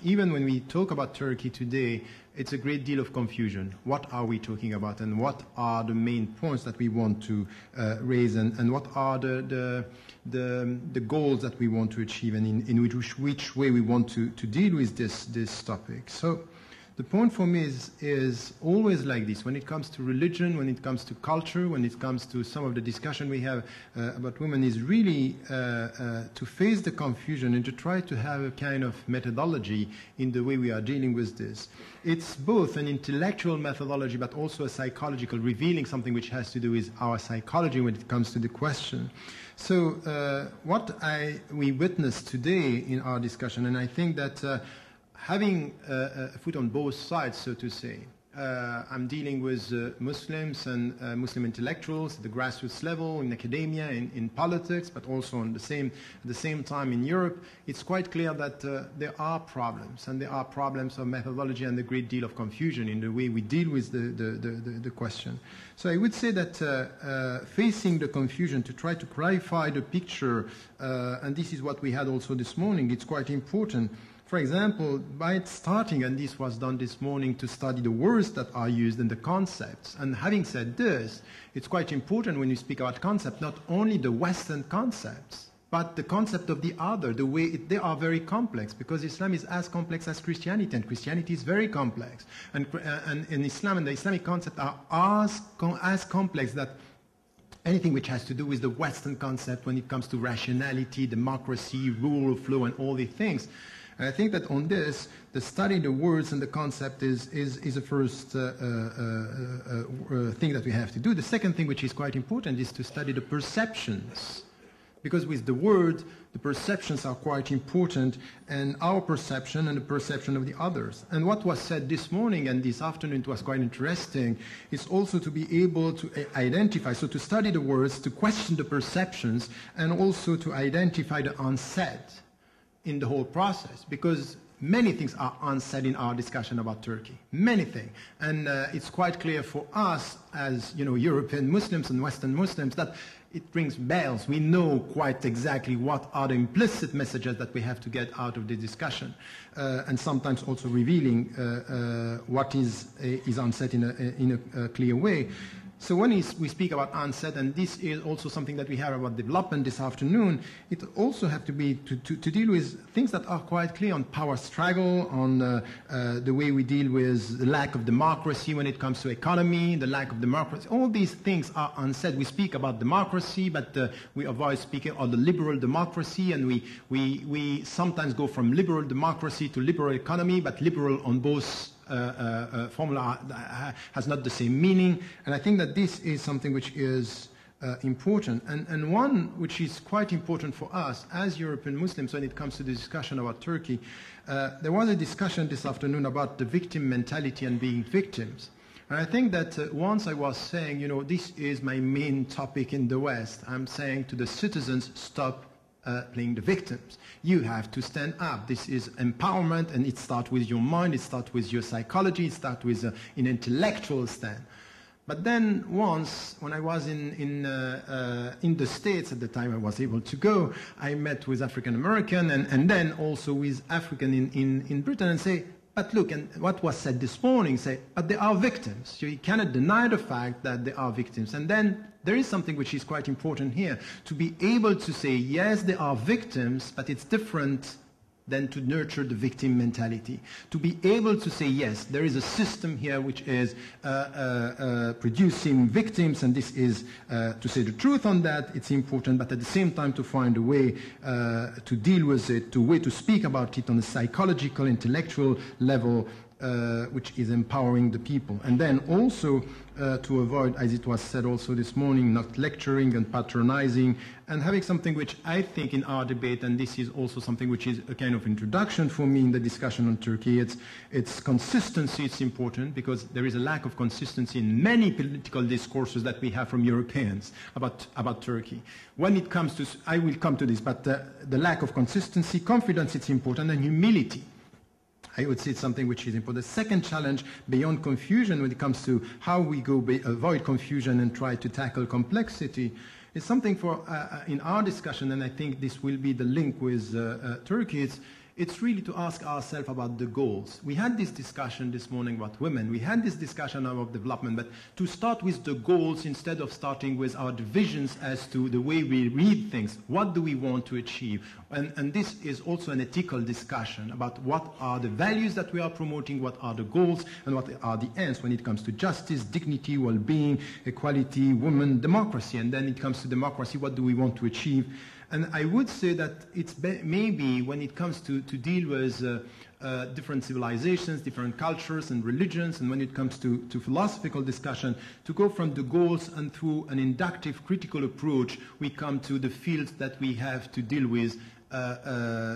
even when we talk about Turkey today, it's a great deal of confusion. What are we talking about, and what are the main points that we want to raise, and what are the goals that we want to achieve, and in which way we want to deal with this topic. So the point for me is always like this. When it comes to religion, when it comes to culture, when it comes to some of the discussion we have about women, is really to face the confusion and to try to have a kind of methodology in the way we are dealing with this. It's both an intellectual methodology but also a psychological, revealing something which has to do with our psychology when it comes to the question. So what we witnessed today in our discussion, and I think that having a foot on both sides, so to say, I'm dealing with Muslims and Muslim intellectuals at the grassroots level, in academia, in politics, but also at the same time in Europe. It's quite clear that there are problems, and there are problems of methodology and a great deal of confusion in the way we deal with the question. So I would say that facing the confusion to try to clarify the picture, and this is what we had also this morning, it's quite important. For example, by starting, and this was done this morning, to study the words that are used and the concepts. And having said this, it's quite important when you speak about concept, not only the Western concepts, but the concept of the other, the way they are very complex, because Islam is as complex as Christianity, and Christianity is very complex. And Islam and the Islamic concept are as complex that anything which has to do with the Western concept when it comes to rationality, democracy, rule of law, and all these things. And I think that on this, the study, the words and the concept is the first thing that we have to do. The second thing, which is quite important, is to study the perceptions. Because with the word, the perceptions are quite important, and our perception and the perception of the others. And what was said this morning and this afternoon, it was quite interesting, is also to be able to identify, so to study the words, to question the perceptions, and also to identify the unsaid in the whole process, because many things are unsaid in our discussion about Turkey, many things. And it's quite clear for us as European Muslims and Western Muslims that it rings bells. We know quite exactly what are the implicit messages that we have to get out of the discussion, and sometimes also revealing what is unsaid in a clear way. So when we speak about unsaid, and this is also something that we have about development this afternoon, it also have to be to deal with things that are quite clear on power struggle, on the way we deal with the lack of democracy when it comes to economy, the lack of democracy. All these things are unsaid. We speak about democracy, but we avoid speaking of the liberal democracy, and we sometimes go from liberal democracy to liberal economy, but liberal on both formula has not the same meaning. And I think that this is something which is important, and one which is quite important for us as European Muslims when it comes to the discussion about Turkey. There was a discussion this afternoon about the victim mentality and being victims. And I think that once I was saying, this is my main topic in the West, I'm saying to the citizens, stop playing the victims. You have to stand up. This is empowerment, and it starts with your mind, it starts with your psychology, it starts with an intellectual stand. But then once, when I was in the States at the time I was able to go, I met with African American and then also with African in Britain, and say, but look, and what was said this morning, say, but they are victims. You cannot deny the fact that they are victims. And then there is something which is quite important here, to be able to say, yes, they are victims, but it's different than to nurture the victim mentality. To be able to say, yes, there is a system here which is producing victims, and this is, to say the truth on that, it's important, but at the same time to find a way to deal with it, to speak about it on a psychological, intellectual level, which is empowering the people. And then also to avoid, as it was said also this morning, not lecturing and patronizing, and having something which I think in our debate, and this is also something which is a kind of introduction for me in the discussion on Turkey, it's consistency. It's important because there is a lack of consistency in many political discourses that we have from Europeans about Turkey. When it comes to, I will come to this, but the lack of consistency, confidence, it's important, and humility. I would say it's something which is important. The second challenge, beyond confusion, when it comes to how we avoid confusion and try to tackle complexity, is something for in our discussion, and I think this will be the link with Turkey. It's really to ask ourselves about the goals. We had this discussion this morning about women. We had this discussion about development, but to start with the goals instead of starting with our divisions as to the way we read things. What do we want to achieve? And this is also an ethical discussion about what are the values that we are promoting, what are the goals, and what are the ends when it comes to justice, dignity, well-being, equality, women, democracy. And then it comes to democracy, what do we want to achieve? And I would say that it's maybe when it comes to deal with different civilizations, different cultures and religions, and when it comes to philosophical discussion, to go from the goals and through an inductive critical approach, we come to the fields that we have to deal with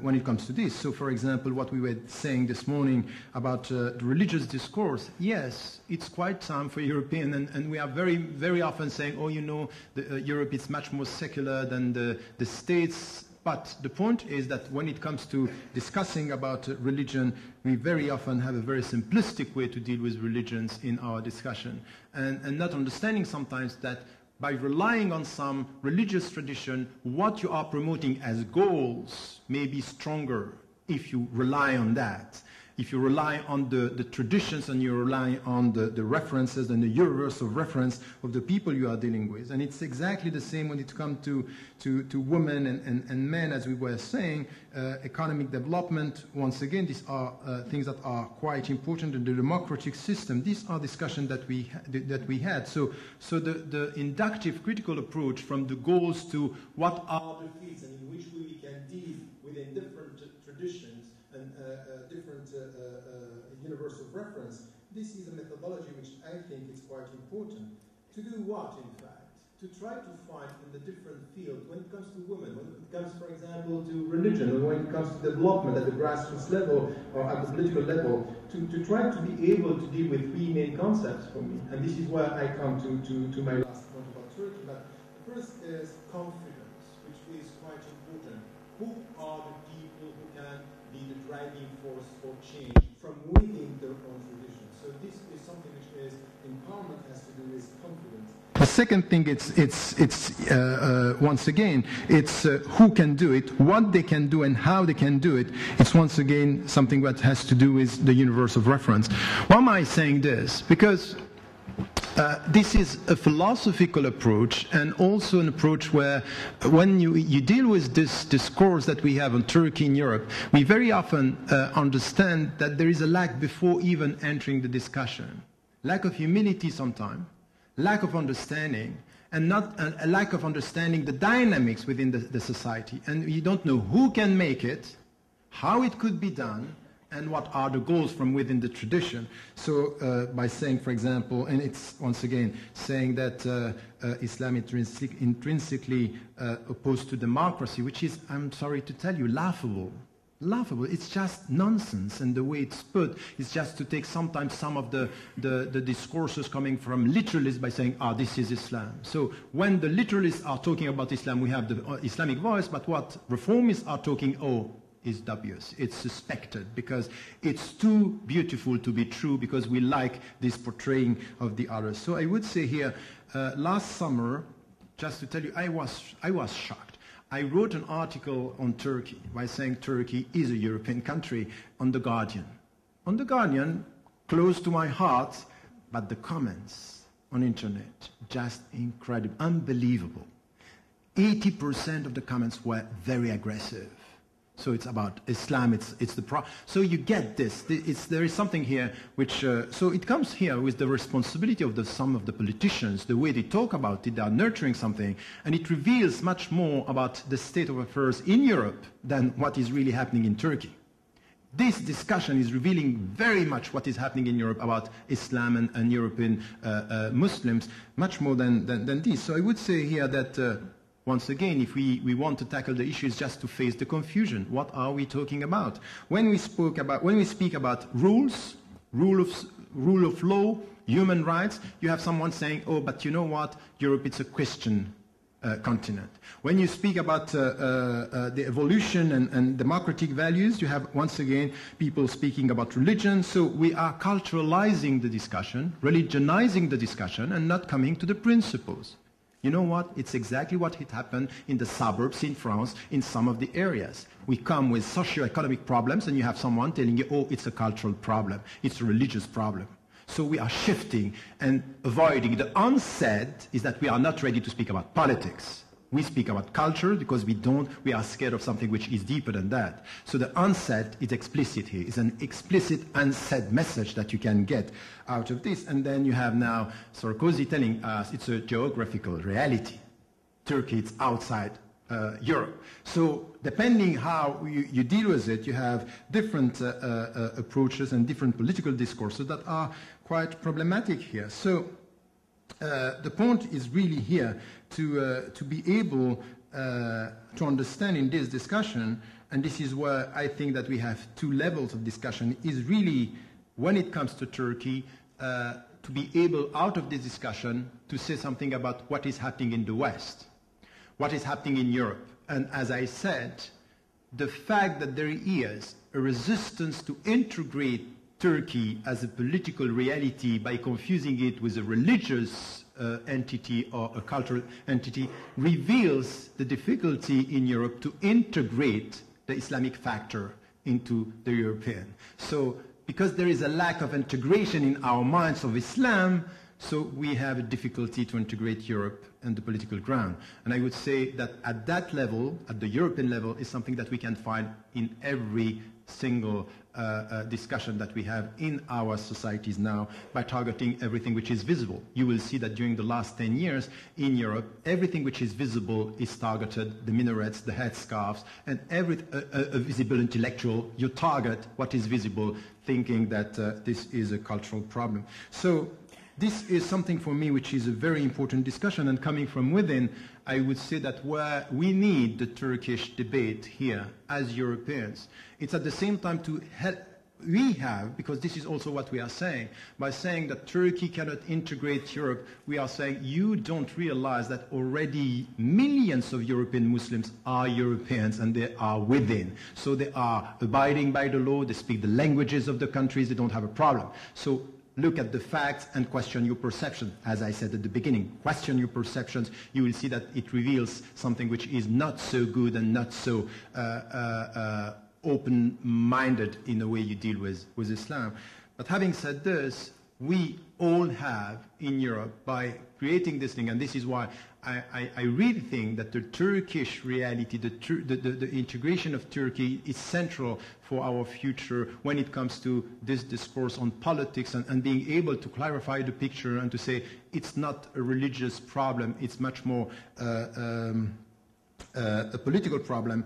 when it comes to this. So, for example, what we were saying this morning about the religious discourse, yes, it's quite time for European, and we are very, very often saying, oh, you know, Europe is much more secular than the States. But the point is that when it comes to discussing about religion, we very often have a very simplistic way to deal with religions in our discussion, and not understanding sometimes that by relying on some religious tradition, what you are promoting as goals may be stronger if you rely on that. If you rely on the traditions and you rely on the references and the universe of reference of the people you are dealing with. And it's exactly the same when it comes to women and men, as we were saying. Economic development, once again, these are things that are quite important in the democratic system. These are discussions that we had. So the inductive critical approach from the goals to what are the fields and in which way we can deal within different traditions and different universe of reference, this is a methodology which I think is quite important. To do what, in fact? To try to find in the different fields, when it comes to women, when it comes, for example, to religion, or when it comes to development at the grassroots level or at the political level, to try to be able to deal with three main concepts for me. And this is where I come to my last point about Turkey. But the first is confidence, which is quite important. Who are the people who can be the driving force for change from within their own tradition? So this is something which is empowerment has to do with confidence. The second thing, it's once again, it's who can do it, what they can do, and how they can do it. It's once again something that has to do with the universe of reference. Why am I saying this? Because this is a philosophical approach, and also an approach where when you deal with this discourse that we have on Turkey in Europe, we very often understand that there is a lack before even entering the discussion. Lack of humility sometimes, lack of understanding, and not a lack of understanding the dynamics within the society. And you don't know who can make it, how it could be done, and what are the goals from within the tradition. So by saying, for example, and it's once again saying that Islam intrinsically opposed to democracy, which is, I'm sorry to tell you, laughable. Laughable. It's just nonsense, and the way it's put is just to take sometimes some of the discourses coming from literalists by saying, this is Islam. So when the literalists are talking about Islam, we have the Islamic voice, but what reformists are talking, is dubious. It's suspected because it's too beautiful to be true, because we like this portraying of the others. So I would say here, last summer, just to tell you, I was shocked. I wrote an article on Turkey by saying Turkey is a European country on The Guardian. On The Guardian, close to my heart, but the comments on internet, just incredible, unbelievable. 80% of the comments were very aggressive. So it's about Islam, so you get this. There is something here which, so it comes here with the responsibility of some of the politicians, the way they talk about it, they are nurturing something, and it reveals much more about the state of affairs in Europe than what is really happening in Turkey. This discussion is revealing very much what is happening in Europe about Islam and European Muslims, much more than this. So I would say here that once again, if we want to tackle the issues, just to face the confusion. What are we talking about? When we speak about rules, rule of law, human rights, you have someone saying, but you know what? Europe, it's a Christian continent. When you speak about the evolution and democratic values, you have, once again, people speaking about religion. So we are culturalizing the discussion, religionizing the discussion, and not coming to the principles. You know what? It's exactly what had happened in the suburbs in France, in some of the areas. We come with socio-economic problems, and you have someone telling you, oh, it's a cultural problem, it's a religious problem. So we are shifting and avoiding. The unsaid is that we are not ready to speak about politics. We speak about culture because we are scared of something which is deeper than that. So the unsaid is explicit here. It's an explicit unsaid message that you can get out of this. And then you have now Sarkozy telling us it's a geographical reality. Turkey is outside Europe. So depending how you deal with it, you have different approaches and different political discourses that are quite problematic here. So the point is really here to be able to understand in this discussion, and this is where I think that we have two levels of discussion, is really, when it comes to Turkey, to be able, out of this discussion, to say something about what is happening in the West, what is happening in Europe. And as I said, the fact that there is a resistance to integrate Turkey as a political reality by confusing it with a religious entity or a cultural entity reveals the difficulty in Europe to integrate the Islamic factor into the European. So because there is a lack of integration in our minds of Islam, so we have a difficulty to integrate Europe and the political ground. And I would say that at that level, at the European level, is something that we can find in every single discussion that we have in our societies now by targeting everything which is visible. You will see that during the last 10 years in Europe, everything which is visible is targeted, the minarets, the headscarves, and every visible intellectual, you target what is visible, thinking that this is a cultural problem. So this is something for me which is a very important discussion, and coming from within, I would say that where we need the Turkish debate here as Europeans, it's at the same time to help we have, because this is also what we are saying, by saying that Turkey cannot integrate Europe, we are saying you don't realize that already millions of European Muslims are Europeans and they are within. So they are abiding by the law, they speak the languages of the countries, they don't have a problem. So look at the facts and question your perception. As I said at the beginning, question your perceptions. You will see that it reveals something which is not so good and not so open-minded in the way you deal with Islam. But having said this, we all have in Europe, by creating this thing, and this is why I really think that the Turkish reality, the integration of Turkey is central for our future when it comes to this discourse on politics and being able to clarify the picture and to say it's not a religious problem, it's much more a political problem.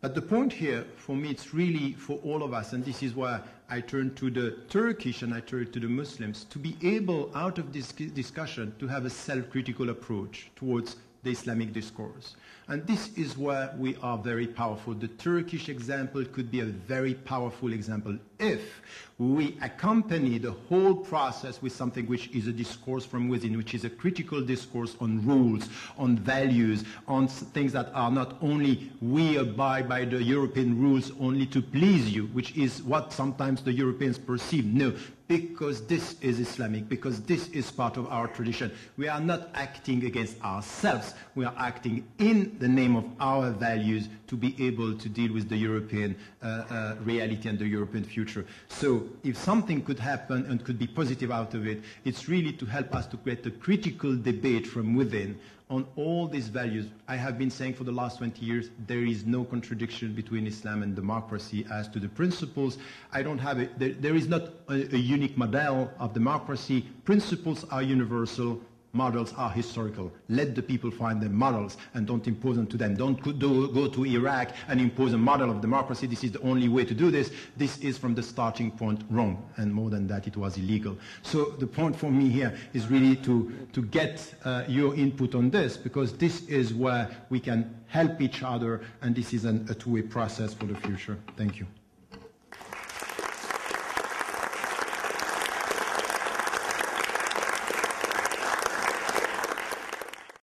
But the point here, for me, it's really for all of us, and this is why I turn to the Turkish and I turn to the Muslims, to be able, out of this discussion, to have a self-critical approach towards the Islamic discourse. And this is where we are very powerful. The Turkish example could be a very powerful example if we accompany the whole process with something which is a discourse from within, which is a critical discourse on rules, on values, on things that are not only we abide by the European rules only to please you, which is what sometimes the Europeans perceive. No, because this is Islamic, because this is part of our tradition. We are not acting against ourselves. We are acting in the name of our values to be able to deal with the European reality and the European future. So if something could happen and could be positive out of it, it's really to help us to create a critical debate from within on all these values. I have been saying for the last 20 years, there is no contradiction between Islam and democracy as to the principles. I don't have it. There is not a unique model of democracy. Principles are universal. Models are historical. Let the people find their models and don't impose them to them. Don't go to Iraq and impose a model of democracy. This is the only way to do this. This is from the starting point wrong. And more than that, it was illegal. So the point for me here is really to get your input on this, because this is where we can help each other, and this is a two-way process for the future. Thank you.